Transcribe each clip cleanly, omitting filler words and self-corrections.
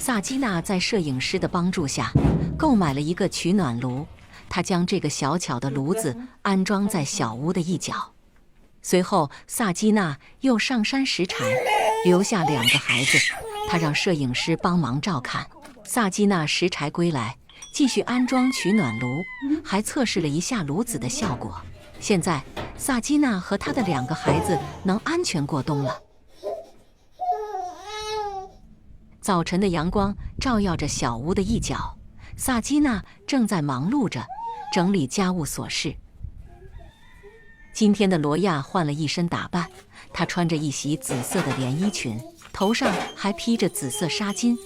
萨基娜在摄影师的帮助下，购买了一个取暖炉。她将这个小巧的炉子安装在小屋的一角。随后，萨基娜又上山拾柴，留下2个孩子，她让摄影师帮忙照看。萨基娜拾柴归来，继续安装取暖炉，还测试了一下炉子的效果。现在，萨基娜和她的2个孩子能安全过冬了。早晨的阳光照耀着小屋的一角，萨基娜正在忙碌着整理家务琐事。今天的罗亚换了一身打扮，她穿着一袭紫色的连衣裙，头上还披着紫色纱巾。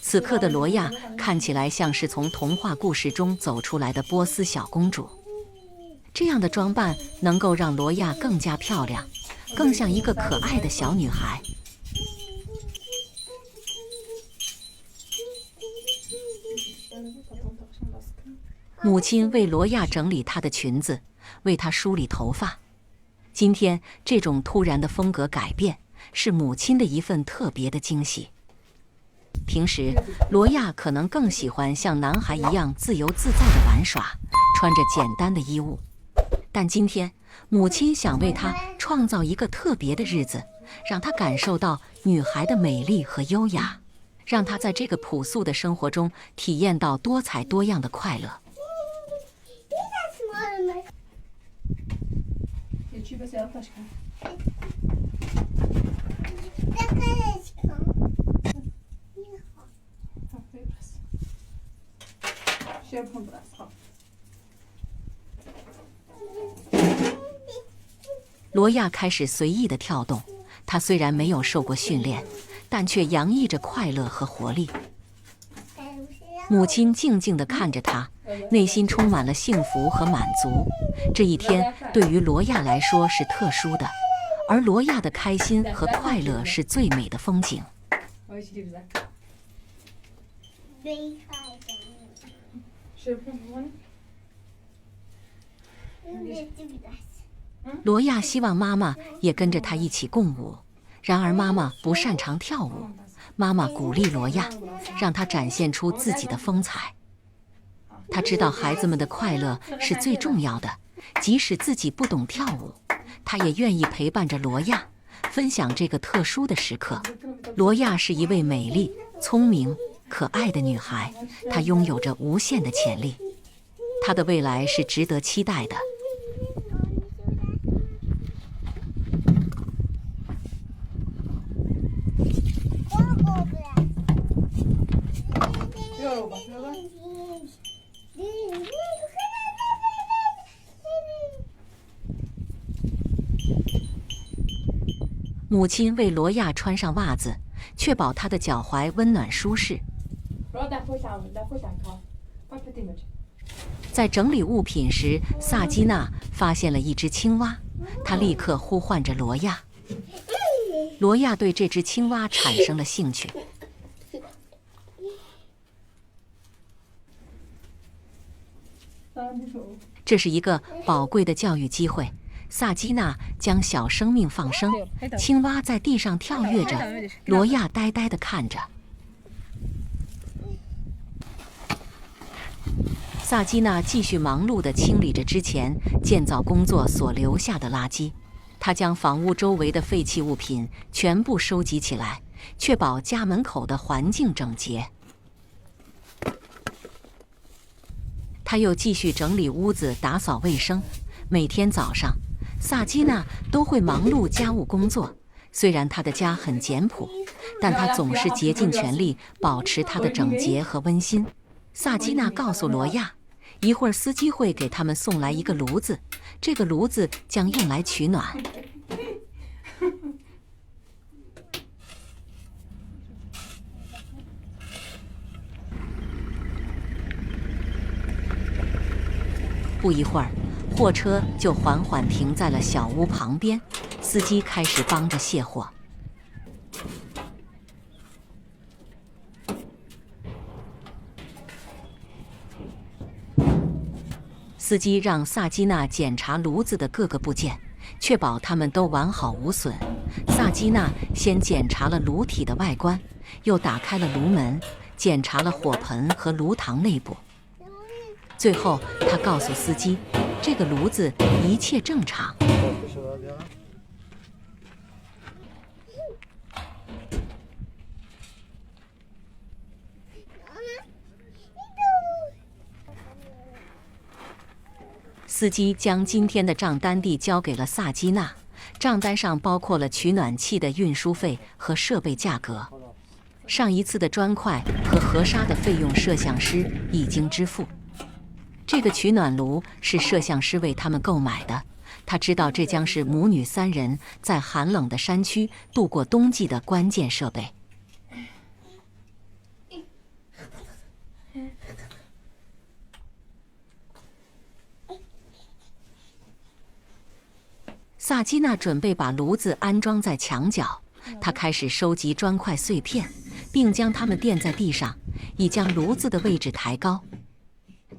此刻的罗亚看起来像是从童话故事中走出来的波斯小公主。这样的装扮能够让罗亚更加漂亮，更像一个可爱的小女孩。母亲为罗亚整理她的裙子，为她梳理头发。今天这种突然的风格改变，是母亲的一份特别的惊喜。平时，罗亚可能更喜欢像男孩一样自由自在地玩耍，穿着简单的衣物。但今天，母亲想为她创造一个特别的日子，让她感受到女孩的美丽和优雅，让她在这个朴素的生活中体验到多彩多样的快乐。罗亚开始随意地跳动，她虽然没有受过训练，但却洋溢着快乐和活力。母亲静静地看着她，内心充满了幸福和满足。这一天对于罗亚来说是特殊的，而罗亚的开心和快乐是最美的风景。罗亚希望妈妈也跟着她一起共舞，然而妈妈不擅长跳舞。妈妈鼓励罗亚，让她展现出自己的风采。她知道孩子们的快乐是最重要的，即使自己不懂跳舞，她也愿意陪伴着罗亚，分享这个特殊的时刻。罗亚是一位美丽、聪明、可爱的女孩，她拥有着无限的潜力，她的未来是值得期待的。母亲为罗亚穿上袜子，确保她的脚踝温暖舒适。在整理物品时，萨基娜发现了一只青蛙，她立刻呼唤着罗亚。罗亚对这只青蛙产生了兴趣。这是一个宝贵的教育机会。萨基娜将小生命放生，青蛙在地上跳跃着，罗亚呆呆地看着。萨基娜继续忙碌地清理着之前建造工作所留下的垃圾，她将房屋周围的废弃物品全部收集起来，确保家门口的环境整洁。她又继续整理屋子，打扫卫生。每天早上，萨基娜都会忙碌家务工作。虽然她的家很简朴，但她总是竭尽全力保持它的整洁和温馨。萨基娜告诉罗亚，一会儿司机会给他们送来一个炉子，这个炉子将用来取暖。不一会儿，货车就缓缓停在了小屋旁边，司机开始帮着卸货。司机让萨基娜检查炉子的各个部件，确保它们都完好无损。萨基娜先检查了炉体的外观，又打开了炉门，检查了火盆和炉膛内部。最后，他告诉司机，这个炉子一切正常。司机将今天的账单地交给了萨基娜，账单上包括了取暖器的运输费和设备价格。上一次的砖块和河沙的费用，摄像师已经支付。这个取暖炉是摄像师为他们购买的，他知道这将是母女3人在寒冷的山区度过冬季的关键设备。萨基娜准备把炉子安装在墙角，她开始收集砖块碎片，并将它们垫在地上，以将炉子的位置抬高。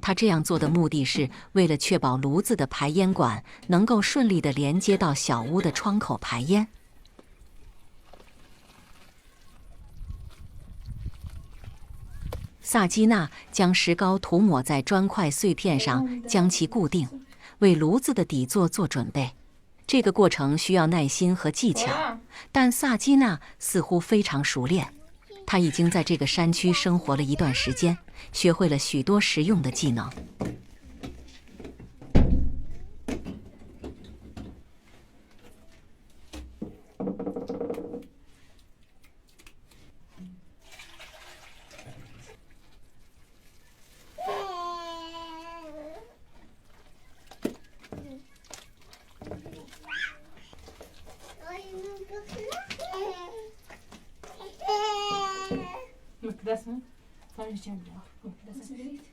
她这样做的目的是为了确保炉子的排烟管能够顺利地连接到小屋的窗口排烟。萨基娜将石膏涂抹在砖块碎片上，将其固定，为炉子的底座做准备。这个过程需要耐心和技巧，但萨基娜似乎非常熟练。她已经在这个山区生活了一段时间，学会了许多实用的技能。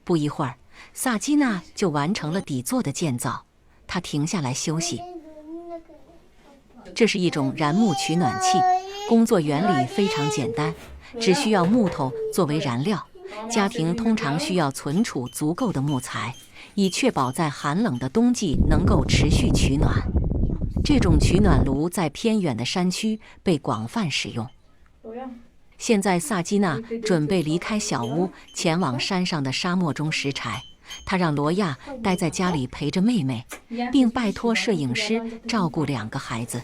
不一会儿，萨基娜就完成了底座的建造。她停下来休息。这是一种燃木取暖器，工作原理非常简单，只需要木头作为燃料。家庭通常需要存储足够的木材，以确保在寒冷的冬季能够持续取暖。这种取暖炉在偏远的山区被广泛使用。现在萨基娜准备离开小屋，前往山上的沙漠中拾柴。她让罗亚待在家里陪着妹妹，并拜托摄影师照顾2个孩子。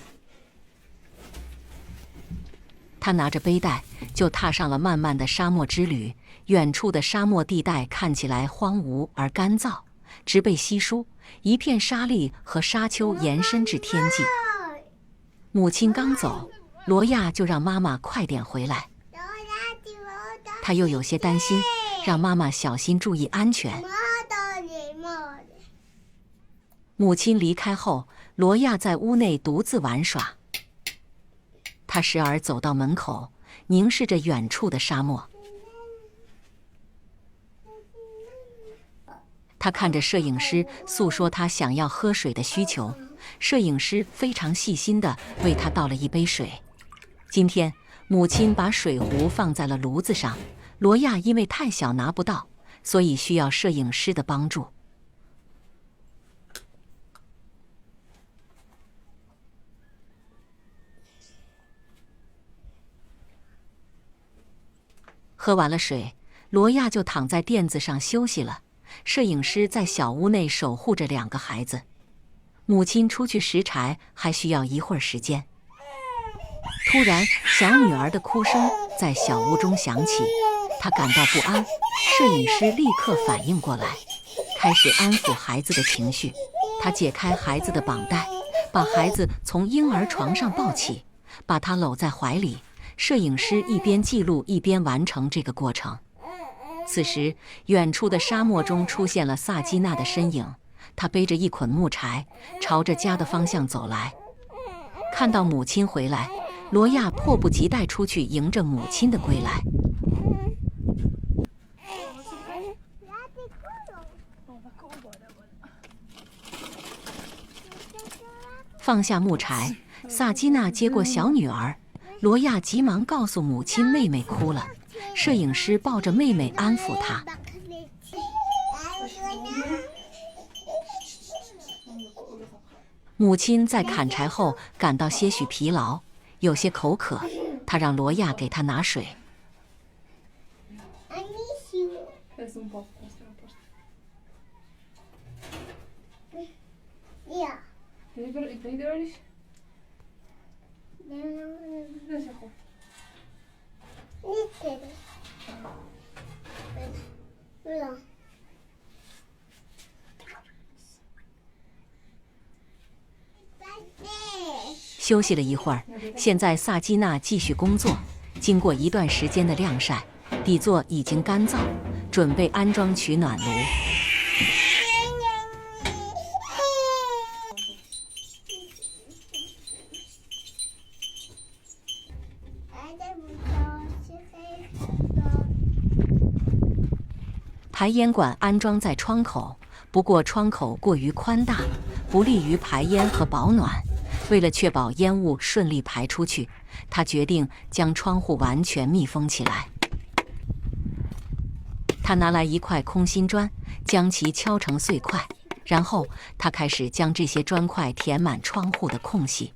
她拿着背带，就踏上了漫漫的沙漠之旅。远处的沙漠地带看起来荒芜而干燥，植被稀疏，一片沙砾和沙丘延伸至天际。母亲刚走，罗亚就让妈妈快点回来。他又有些担心，让妈妈小心注意安全。母亲离开后，罗亚在屋内独自玩耍。他时而走到门口，凝视着远处的沙漠。他看着摄影师诉说他想要喝水的需求，摄影师非常细心地为他倒了一杯水。今天母亲把水壶放在了炉子上，罗亚因为太小拿不到，所以需要摄影师的帮助。喝完了水，罗亚就躺在垫子上休息了。摄影师在小屋内守护着2个孩子。母亲出去拾柴还需要一会儿时间。突然，小女儿的哭声在小屋中响起，她感到不安。摄影师立刻反应过来，开始安抚孩子的情绪。他解开孩子的绑带，把孩子从婴儿床上抱起，把他搂在怀里。摄影师一边记录一边完成这个过程。此时，远处的沙漠中出现了萨基娜的身影，她背着一捆木柴，朝着家的方向走来。看到母亲回来，罗亚迫不及待出去迎着母亲的归来。放下木柴，萨基娜接过小女儿，罗亚急忙告诉母亲妹妹哭了。摄影师抱着妹妹安抚她。母亲在砍柴后感到些许疲劳，有些口渴，她让罗亚给她拿水。Es un poco, se lo posto. Ja. İpneyi de öyle iş. Ne şako? Niet verder. Ja. 休息了一会儿，现在萨基娜继续工作。经过一段时间的晾晒，底座已经干燥，准备安装取暖炉。排烟管安装在窗口，不过窗口过于宽大，不利于排烟和保暖。为了确保烟雾顺利排出去，他决定将窗户完全密封起来。他拿来一块空心砖，将其敲成碎块，然后他开始将这些砖块填满窗户的空隙。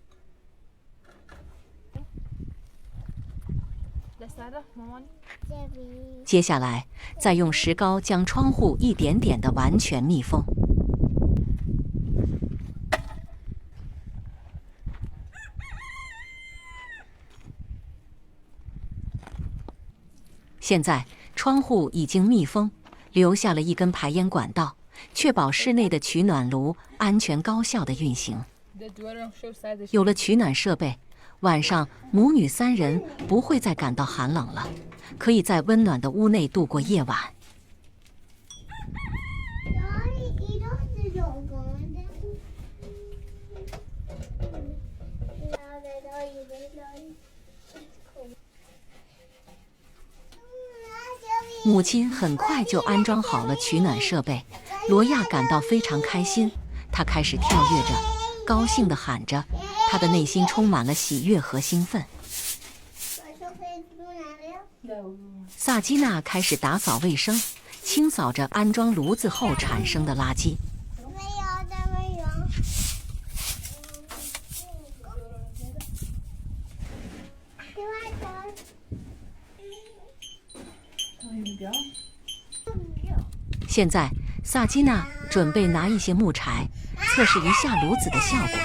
接下来，再用石膏将窗户一点点地完全密封。现在窗户已经密封，留下了一根排烟管道，确保室内的取暖炉安全高效地运行。有了取暖设备，晚上母女三人不会再感到寒冷了，可以在温暖的屋内度过夜晚。母亲很快就安装好了取暖设备，罗亚感到非常开心，她开始跳跃着，高兴地喊着，她的内心充满了喜悦和兴奋。萨基娜开始打扫卫生，清扫着安装炉子后产生的垃圾。现在，萨基娜准备拿一些木柴，测试一下炉子的效果。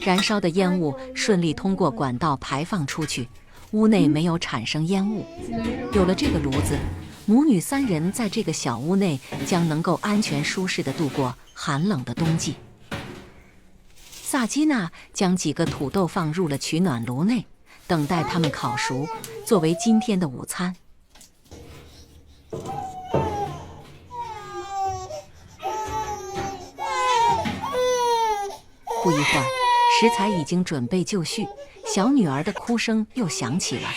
燃烧的烟雾顺利通过管道排放出去，屋内没有产生烟雾。有了这个炉子，母女三人在这个小屋内将能够安全舒适地度过寒冷的冬季。萨基娜将几个土豆放入了取暖炉内，等待它们烤熟，作为今天的午餐。不一会儿，食材已经准备就绪，小女儿的哭声又响起了。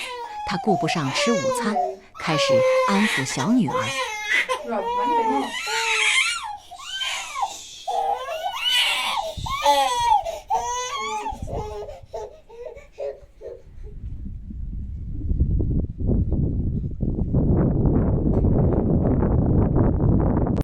她顾不上吃午餐，开始安抚小女儿。